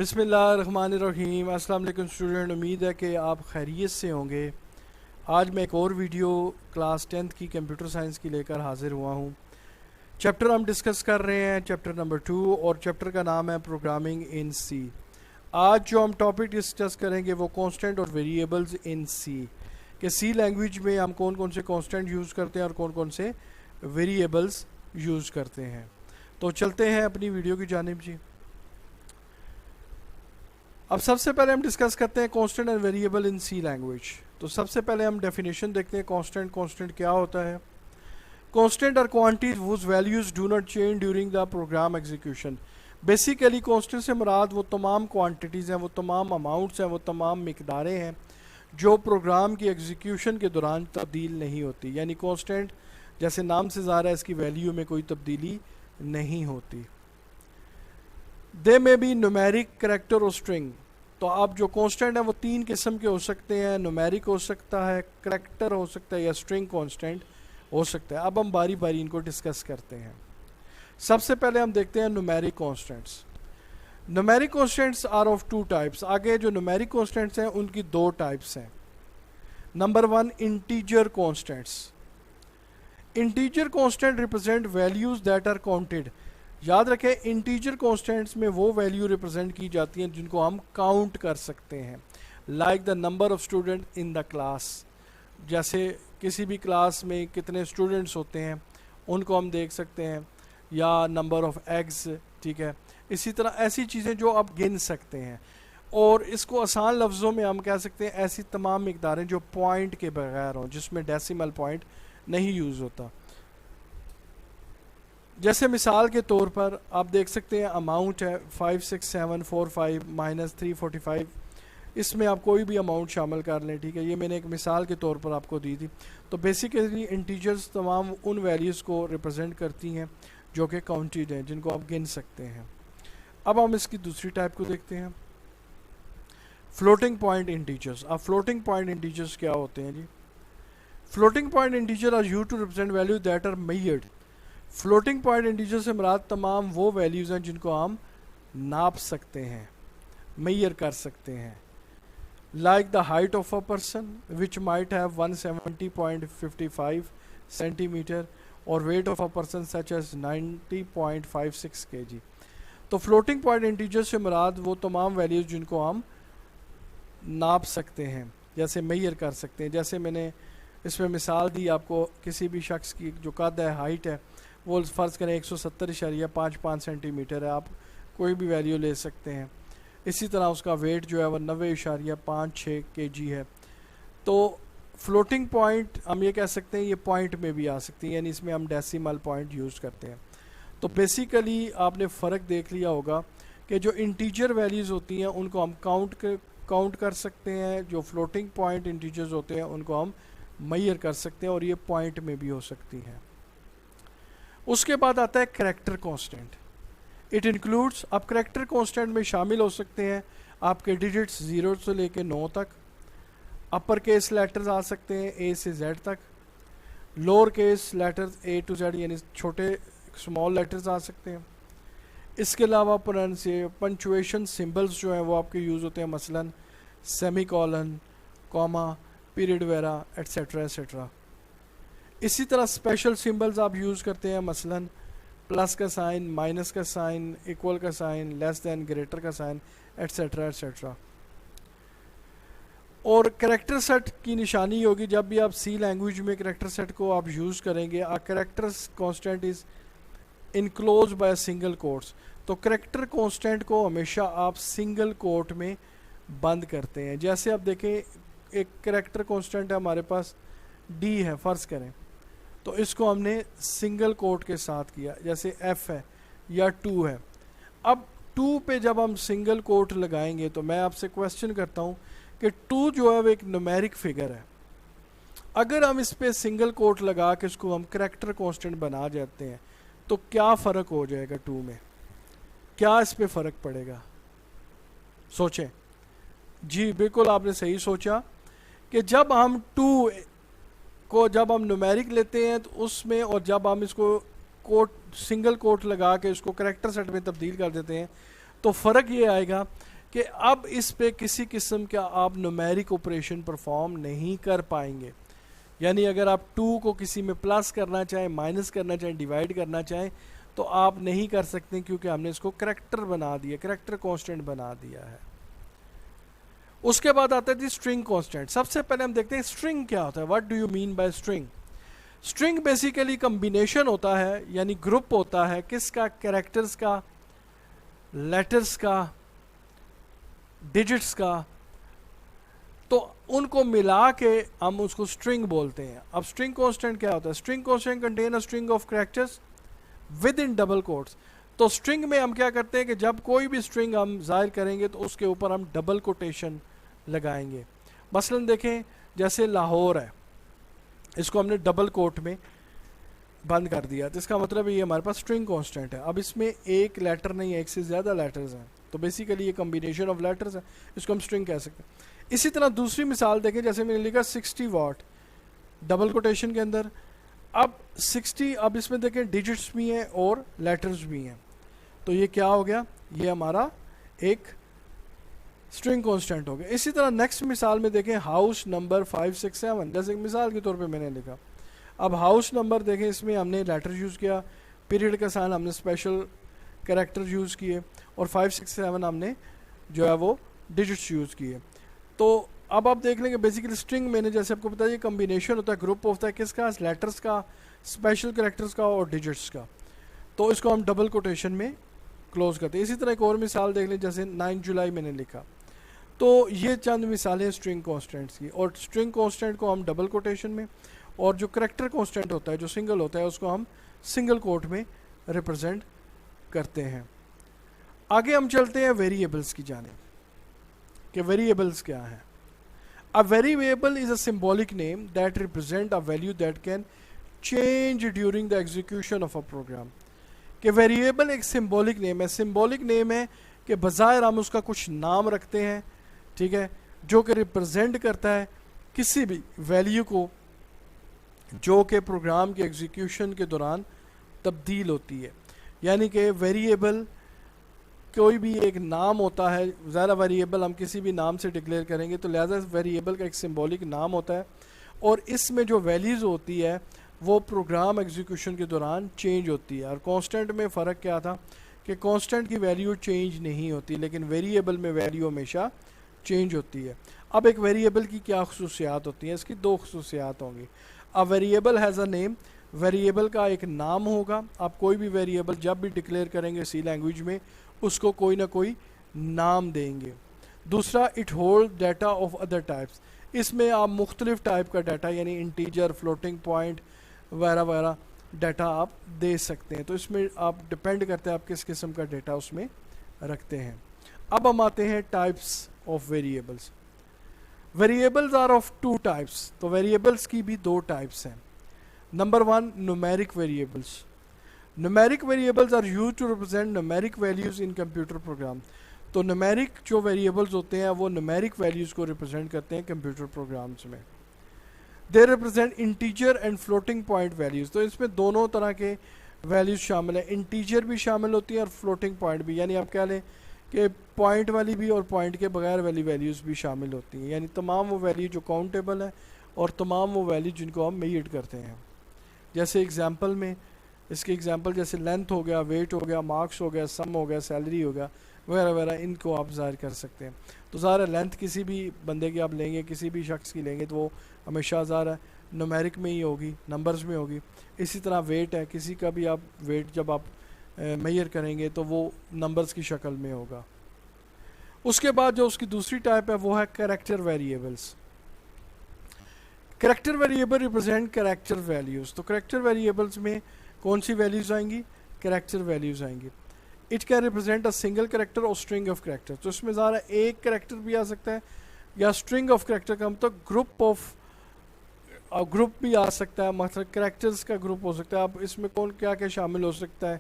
بسم اللہ الرحمن الرحیم۔ السلام علیکم اسٹوڈنٹ، امید ہے کہ آپ خیریت سے ہوں گے۔ آج میں ایک اور ویڈیو کلاس 10th کی کمپیوٹر سائنس کی لے کر حاضر ہوا ہوں۔ چیپٹر ہم ڈسکس کر رہے ہیں چیپٹر نمبر 2، اور چیپٹر کا نام ہے پروگرامنگ ان سی۔ آج جو ہم ٹاپک ڈسکس کریں گے وہ کانسٹنٹ اور ویریبلز ان سی، کہ سی لینگویج میں ہم کون کون سے کانسٹنٹ یوز کرتے ہیں اور کون کون سے ویریبلز یوز کرتے ہیں۔ تو چلتے ہیں اپنی ویڈیو کی جانب جی۔ اب سب سے پہلے ہم ڈسکس کرتے ہیں constant and variable in C language. تو سب سے پہلے ہم ڈیفینیشن دیکھتے ہیں کانسٹنٹ کیا ہوتا ہے۔ Constant are quantities whose values do not change during the program execution۔ Basically constant سے مراد وہ تمام کوانٹیٹیز ہیں، وہ تمام اماؤنٹس ہیں، وہ تمام مقداریں ہیں جو پروگرام کی ایگزیکیوشن کے دوران تبدیل نہیں ہوتی، یعنی کانسٹنٹ جیسے نام سے ظاہر ہے اس کی ویلیو میں کوئی تبدیلی نہیں ہوتی۔ دے میں بھی نومیرک، کریکٹر اور اسٹرنگ۔ تو اب جو کانسٹنٹ ہیں وہ تین قسم کے ہو سکتے ہیں، نومیرک ہو سکتا ہے، کریکٹر ہو سکتا ہے، یا اسٹرنگ کانسٹنٹ ہو سکتا ہے۔ اب ہم باری باری ان کو ڈسکس کرتے ہیں۔ سب سے پہلے ہم دیکھتے ہیں numeric constants. Numeric constants are of two types. آگے جو نومیرک کانسٹنٹس ہیں ان کی دو ٹائپس ہیں۔ Number 1 integer constants. Integer constant represent values that are counted. یاد رکھیں انٹیجر کانسٹنٹس میں وہ ویلیو ریپرزینٹ کی جاتی ہیں جن کو ہم کاؤنٹ کر سکتے ہیں، like the number of student in the class. جیسے کسی بھی کلاس میں کتنے اسٹوڈنٹس ہوتے ہیں ان کو ہم دیکھ سکتے ہیں، یا نمبر آف ایگز، ٹھیک ہے۔ اسی طرح ایسی چیزیں جو آپ گن سکتے ہیں، اور اس کو آسان لفظوں میں ہم کہہ سکتے ہیں ایسی تمام مقداریں جو پوائنٹ کے بغیر ہوں، جس میں ڈیسیمل پوائنٹ نہیں یوز ہوتا۔ جیسے مثال کے طور پر آپ دیکھ سکتے ہیں اماؤنٹ ہے 56745 -345۔ اس میں آپ کوئی بھی اماؤنٹ شامل کر لیں، ٹھیک ہے۔ یہ میں نے ایک مثال کے طور پر آپ کو دی تھی۔ تو بیسیکلی انٹیجرز تمام ان ویلیوز کو ریپرزینٹ کرتی ہیں جو کہ کاؤنٹیڈ ہیں، جن کو آپ گن سکتے ہیں۔ اب ہم اس کی دوسری ٹائپ کو دیکھتے ہیں، فلوٹنگ پوائنٹ انٹیجرز۔ اب فلوٹنگ پوائنٹ انٹیجرز کیا ہوتے ہیں جی؟ Floating point integer are used to represent value that are measured. Floating point integer سے مراد تمام وہ ویلیوز ہیں جن کو ہم ناپ سکتے ہیں، میئر کر سکتے ہیں، like the height of a person which might have 170.55 centimetre, اور weight of a person such as 90.56 kg۔ تو فلوٹنگ پوائنٹ انٹیجر سے مراد وہ تمام ویلیوز جن کو ہم ناپ سکتے ہیں، جیسے میئر کر سکتے ہیں۔ جیسے میں نے اس میں مثال دی آپ کو، کسی بھی شخص کی جو قد ہے، ہائٹ ہے، وہ فرض کریں 170.55 سینٹی میٹر ہے، آپ کوئی بھی ویلیو لے سکتے ہیں۔ اسی طرح اس کا ویٹ جو ہے وہ 90.56 kg ہے۔ تو فلوٹنگ پوائنٹ ہم یہ کہہ سکتے ہیں یہ پوائنٹ میں بھی آ سکتی ہیں، یعنی اس میں ہم ڈیسیمل پوائنٹ یوز کرتے ہیں۔ تو بیسیکلی آپ نے فرق دیکھ لیا ہوگا کہ جو انٹیجر ویلیوز ہوتی ہیں ان کو ہم کاؤنٹ کر سکتے ہیں، جو فلوٹنگ پوائنٹ انٹیجرز ہوتے ہیں ان کو ہم میئر کر سکتے ہیں، اور یہ پوائنٹ میں بھی ہو سکتی ہیں۔ اس کے بعد آتا ہے کریکٹر کانسٹنٹ۔ اٹ انکلوڈس، اب کریکٹر کانسٹنٹ میں شامل ہو سکتے ہیں آپ کے ڈیجٹس 0 سے لے کے 9 تک، اپر کیس لیٹرز آ سکتے ہیں A سے Z تک، lower case letters A to Z یعنی چھوٹے اسمال لیٹرز آ سکتے ہیں۔ اس کے علاوہ پنچویشن سمبلز جو ہیں وہ آپ کے یوز ہوتے ہیں، مثلا سیمی کولن، کوما، پیریڈ وغیرہ ایٹسیٹرا ایٹسیٹرا۔ اسی طرح اسپیشل سمبلز آپ یوز کرتے ہیں، مثلا پلس کا سائن، مائنس کا سائن، ایکول کا سائن، لیس دین، گریٹر کا سائن، ایٹسیٹرا ایٹسیٹرا۔ اور کریکٹر سیٹ کی نشانی ہوگی جب بھی آپ سی لینگویج میں کریکٹر سیٹ کو آپ یوز کریں گے، character constant is enclosed by single quotes. تو کریکٹر کانسٹنٹ کو ہمیشہ آپ سنگل کوٹ میں بند کرتے ہیں۔ جیسے آپ دیکھیں ایک کریکٹر کانسٹنٹ ہے ہمارے پاس D ہے فرض کریں، تو اس کو ہم نے سنگل کوٹ کے ساتھ کیا، جیسے F ہے یا 2 ہے۔ اب 2 پہ جب ہم سنگل کوٹ لگائیں گے تو میں آپ سے کویسچن کرتا ہوں کہ 2 جو ہے وہ ایک نومیرک فگر ہے، اگر ہم اس پہ سنگل کوٹ لگا کے اس کو ہم کریکٹر کانسٹنٹ بنا جاتے ہیں تو کیا فرق ہو جائے گا 2 میں؟ کیا اس پہ فرق پڑے گا؟ سوچیں جی، بالکل آپ نے صحیح سوچا کہ جب ہم 2 کو جب ہم نومیرک لیتے ہیں تو اس میں، اور جب ہم اس کو کوٹ سنگل کوٹ لگا کے اس کو کریکٹر سیٹ میں تبدیل کر دیتے ہیں تو فرق یہ آئے گا کہ اب اس پہ کسی قسم کا آپ نومیرک آپریشن پرفارم نہیں کر پائیں گے. یعنی اگر آپ 2 کو کسی میں پلس کرنا چاہیں، مائنس کرنا چاہیں، ڈیوائڈ کرنا چاہیں تو آپ نہیں کر سکتے، کیونکہ ہم نے اس کو کریکٹر بنا دیا، کریکٹر کانسٹنٹ بنا دیا ہے. اس کے بعد آتا ہے اسٹرنگ کانسٹنٹ. سب سے پہلے ہم دیکھتے ہیں اسٹرنگ کیا ہوتا ہے. What do you mean by string? String basically combination ہوتا ہے، یعنی گروپ ہوتا ہے کس کا؟ کریکٹرز کا، لیٹرز کا، ڈیجٹس کا. تو ان کو ملا کے ہم اس کو اسٹرنگ بولتے ہیں. اب اسٹرنگ کانسٹنٹ کیا ہوتا ہے؟ String constant contain a string of characters with in double quotes. تو اسٹرنگ میں ہم کیا کرتے ہیں کہ جب کوئی بھی اسٹرنگ ہم ظاہر کریں گے تو اس کے اوپر ہم ڈبل کوٹیشن لگائیں گے. مثلا دیکھیں جیسے لاہور ہے، اس کو ہم نے ڈبل کوٹ میں بند کر دیا، تو اس کا مطلب یہ ہمارے پاس اسٹرنگ کانسٹنٹ ہے. اب اس میں ایک لیٹر نہیں ہے، ایک سے زیادہ لیٹرز ہیں، تو بیسیکلی یہ کمبینیشن آف لیٹرز ہے، اس کو ہم اسٹرنگ کہہ سکتے ہیں. اسی طرح دوسری مثال دیکھیں، جیسے میں نے لکھا 60 واٹ ڈبل کوٹیشن کے اندر. اب 60، اب اس میں دیکھیں ڈیجٹس بھی ہیں اور لیٹرز بھی ہیں، تو یہ کیا ہو گیا؟ یہ ہمارا ایک اسٹرنگ کانسٹنٹ ہو گیا. اسی طرح نیکسٹ مثال میں دیکھیں ہاؤس نمبر 567، جیسے مثال کے طور پہ میں نے لکھا. اب ہاؤس نمبر دیکھیں، اس میں ہم نے لیٹر یوز کیا، پیریڈ کا سائن ہم نے اسپیشل کریکٹر یوز کیے، اور 567 ہم نے جو ہے وہ ڈیجٹس یوز کیے. تو اب آپ دیکھ لیں کہ بیسیکلی اسٹرنگ میں نے جیسے آپ کو بتایا یہ کمبینیشن ہوتا ہے، گروپ ہوتا ہے کس کا؟ لیٹرز کا، اسپیشل کریکٹرز کا اور ڈیجٹس کا. تو اس کو ہم ڈبل کوٹیشن میں کلوز کرتے ہیں. اسی طرح ایک اور مثال دیکھ لیں، جیسے 9 جولائی میں نے لکھا. تو یہ چند مثالیں اسٹرنگ کانسٹنٹس کی. اور اسٹرنگ کانسٹنٹ کو ہم ڈبل کوٹیشن میں، اور جو کریکٹر کانسٹنٹ ہوتا ہے جو سنگل ہوتا ہے اس کو ہم سنگل کوٹ میں ریپرزینٹ کرتے ہیں. آگے ہم چلتے ہیں ویریبلس کی جانب کہ ویریبلس کیا ہیں. A variable is a symbolic name that represent a value that can change during the execution of a program. کہ ویریبل ایک سمبولک نیم ہے. سمبولک نیم ہے کہ بظاہر ہم اس کا کچھ نام رکھتے ہیں، ٹھیک ہے، جو کہ ریپرزینٹ کرتا ہے کسی بھی ویلیو کو جو کہ پروگرام کے ایگزیکیوشن کے دوران تبدیل ہوتی ہے. یعنی کہ ویریبل کوئی بھی ایک نام ہوتا ہے، ظاہر ویریبل ہم کسی بھی نام سے ڈکلیئر کریں گے، تو لہٰذا ویریبل کا ایک سمبولک نام ہوتا ہے، اور اس میں جو ویلیوز ہوتی ہے وہ پروگرام ایگزیکیوشن کے دوران چینج ہوتی ہے. اور کانسٹنٹ میں فرق کیا تھا کہ کانسٹنٹ کی ویلیو چینج نہیں ہوتی، لیکن ویریبل میں ویلیو ہمیشہ چینج ہوتی ہے. اب ایک ویریبل کی کیا خصوصیات ہوتی ہیں؟ اس کی 2 خصوصیات ہوں گی. A variable has a name, variable کا ایک نام ہوگا. آپ کوئی بھی ویریبل جب بھی ڈکلیئر کریں گے سی لینگویج میں اس کو کوئی نہ کوئی نام دیں گے. دوسرا، it hold data of other types, اس میں آپ مختلف ٹائپ کا ڈیٹا یعنی انٹیجر، فلوٹنگ پوائنٹ وغیرہ وغیرہ ڈیٹا آپ دے سکتے ہیں. تو اس میں آپ ڈپینڈ کرتے ہیں آپ کس قسم کا ڈیٹا اس میں رکھتے ہیں. اب ہم آتے ہیں types of variables. Variables are of 2 types. تو ویریبلس کی بھی 2 ٹائپس ہیں. Number 1 numeric variables. Numeric variables are used to represent numeric values in computer program. تو numeric جو variables ہوتے ہیں وہ numeric values کو represent کرتے ہیں computer programs میں. They represent integer and floating point values. تو اس میں دونوں طرح کے values شامل ہیں. integer بھی شامل ہوتی ہیں اور floating point بھی، یعنی آپ کہہ لیں کہ پوائنٹ والی بھی اور پوائنٹ کے بغیر والی ویلیوز بھی شامل ہوتی ہیں. یعنی تمام وہ ویلیو جو کاؤنٹیبل ہیں اور تمام وہ ویلیو جن کو ہم میئر کرتے ہیں. جیسے اگزامپل میں اس کی اگزامپل جیسے لینتھ ہو گیا، ویٹ ہو گیا، مارکس ہو گیا، سم ہو گیا، سیلری ہو گیا وغیرہ وغیرہ، ان کو آپ ظاہر کر سکتے ہیں. تو ظاہر ہے لینتھ کسی بھی بندے کی آپ لیں گے، کسی بھی شخص کی لیں گے تو وہ ہمیشہ ظاہر ہے نومیرک میں ہی ہوگی، نمبرز میں ہوگی. اسی طرح ویٹ ہے، کسی کا بھی آپ ویٹ جب آپ میئر کریں گے تو وہ نمبرز کی شکل میں ہوگا. اس کے بعد جو اس کی دوسری ٹائپ ہے وہ ہے character variables. Character variable represent character values. تو کریکٹر ویریبلس میں کون سی ویلیوز آئیں گی؟ کریکٹر ویلیوز آئیں گی. It can represent a single character اور اسٹرنگ آف کریکٹر. تو اس میں ظاہر ہے ایک کریکٹر بھی آ سکتا ہے یا اسٹرنگ آف کریکٹر کا مطلب گروپ بھی آ سکتا ہے، مطلب کریکٹرز کا گروپ ہو سکتا ہے. اب اس میں کون کیا کیا شامل ہو سکتا ہے؟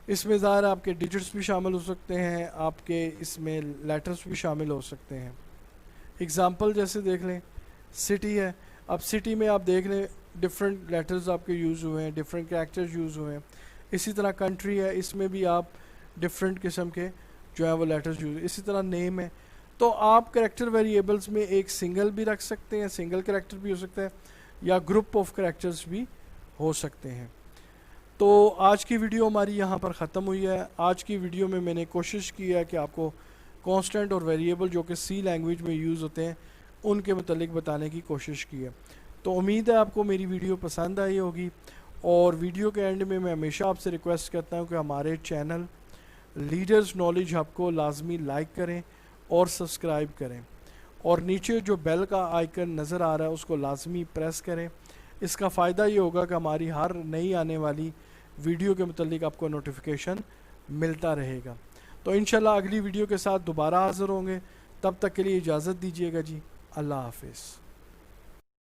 اس میں ظاہر آپ کے ڈیجٹس بھی شامل ہو سکتے ہیں، آپ کے اس میں لیٹرز بھی شامل ہو سکتے ہیں. اگزامپل جیسے دیکھ لیں سٹی ہے. اب سٹی میں آپ دیکھ لیں ڈفرینٹ لیٹرز آپ کے یوز ہوئے ہیں، ڈفرینٹ کریکٹرز یوز ہوئے ہیں. اسی طرح کنٹری ہے، اس میں بھی آپ ڈفرینٹ قسم کے جو ہے وہ لیٹرز یوز. اسی طرح نیم ہے. تو آپ کریکٹر ویریبلس میں ایک سنگل بھی رکھ سکتے ہیں, سنگل کریکٹر بھی ہو سکتا ہے, یا گروپ آف کریکٹرز بھی ہو سکتے ہیں. تو آج کی ویڈیو ہماری یہاں پر ختم ہوئی ہے. آج کی ویڈیو میں نے کوشش کی ہے کہ آپ کو کانسٹنٹ اور ویریبل جو کہ سی لینگویج میں یوز ہوتے ہیں ان کے متعلق بتانے کی کوشش کی ہے. تو امید ہے آپ کو میری ویڈیو پسند آئی ہوگی, اور ویڈیو کے اینڈ میں ہمیشہ آپ سے ریکویسٹ کرتا ہوں کہ ہمارے چینل لیڈرز نالج ہب کو لازمی لائک کریں اور سبسکرائب کریں, اور نیچے جو بیل کا آئیکن نظر آ رہا ہے اس کو لازمی پریس کریں. اس کا فائدہ یہ ہوگا کہ ہماری ہر نئی آنے والی ویڈیو کے متعلق آپ کو نوٹیفیکیشن ملتا رہے گا. تو انشاءاللہ اگلی ویڈیو کے ساتھ دوبارہ حاضر ہوں گے. تب تک کے لیے اجازت دیجیے گا جی. اللہ حافظ.